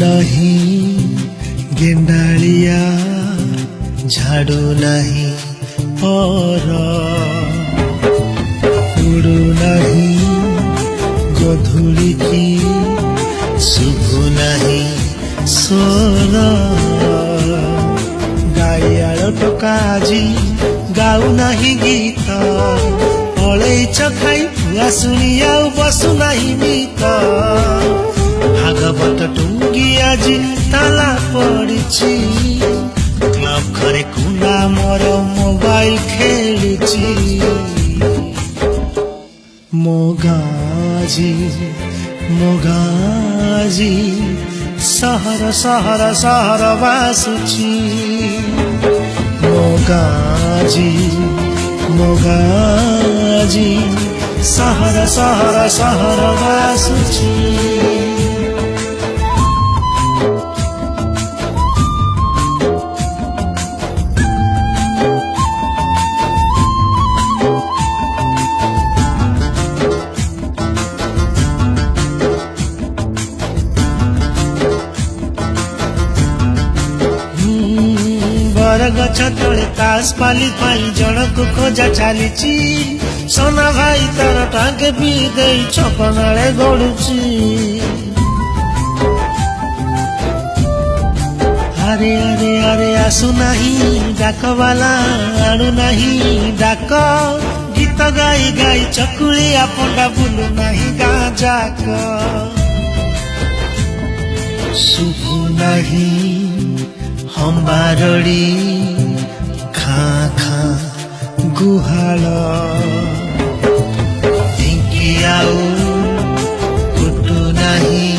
नहीं गेंडालिया झाड़ू नहीं पर उड़ू नहीं गधुली की शुभु नहीं सोर गाइयाल टोका जी गाऊ नहीं गीत पलैच खाई पुआ शुणी आउ बसु नहीं मीत भागवत टुंगी आज ताला पड़ी क्लब घरे कुना मोर मोबाइल खेलुची मोगाजी मोगाजी सहर सहर सहर बासुची मोगाजी मोगाजी सहर सहर सहर बासुची गछ तले तास पाली पाई जनक खोजा चली सोना भाई तार टांगे भी दे छपनाले गड़ुची अरे अरे अरे आसु नहीं डाक वाला आणु नहीं डाक गीत गाई गाई चकुली आपंडा बुलु नहीं गाँ जाक शुभु नहीं हम बारड़ी खा खा गुहाल ढिंकी आउ कुटु नहीं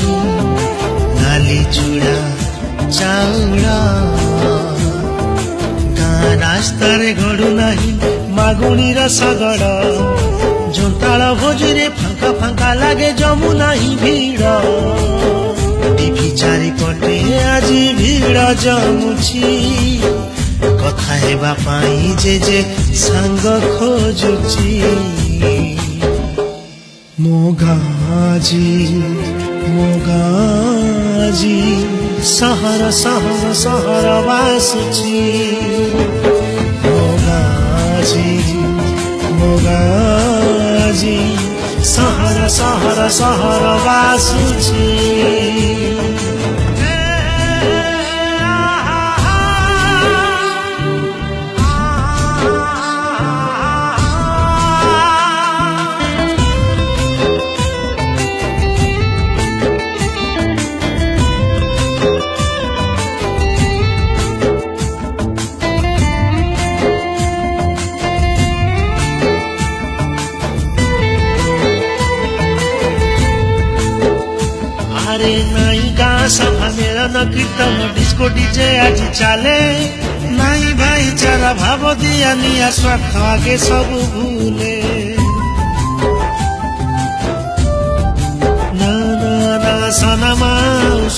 नाली चूड़ा चाउल गाँ रास्ता रे गड़ू नहीं मागुणी रसगड़ जोताल भोजी रे फांका फांका लागे जमु नहीं भीड़ टीवी चारि पटे आज भीड़ जमुची कथा हेबा पाई जे सांग खोजुची मोगाजी मोगाजी सहर सहर सहर बासुची मोगाजी मोगाजी सहर सहर सहर बासुची अरे नाई गाँ सभा मेरा न कीर्तन डिस्को डीजे आज चले नाई भाईचारा भाव दिया निया स्वार्थ आगे सब भूले ना ना ना सनमा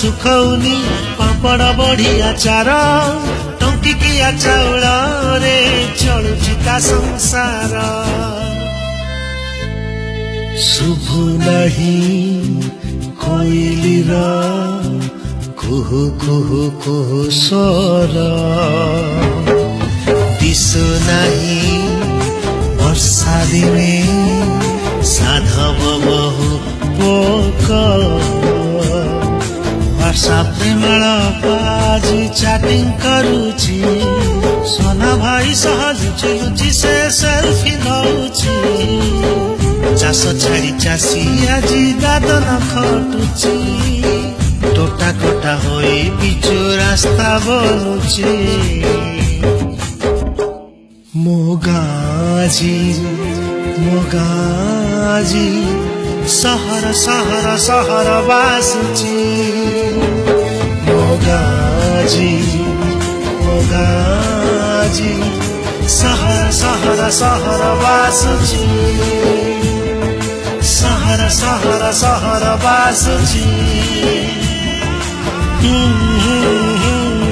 सुखौनी पापड़ बढ़िया चार टंकिकिया चाउल रे चलुची ता संसार शुभु नहीं कोइलीर कुहु कुहु कुहु स्वर दिशु नहीं वर्षा दिने साधव बहु पोक वर्षा प्रेमल पाजी चैटिंग करुची सोना भाई सह लुचि लुचि से सेल्फी नउची चाष छाड़ी चाषी आजी दादन खटुची टोटा कोटा होई पिचु रास्ता बोलुची मोगाजी मोगाजी सहर सहर सहर बासुची मोगाजी मोगाजी सहर सहर सहर बासुची सहर सहर सहर बासुची।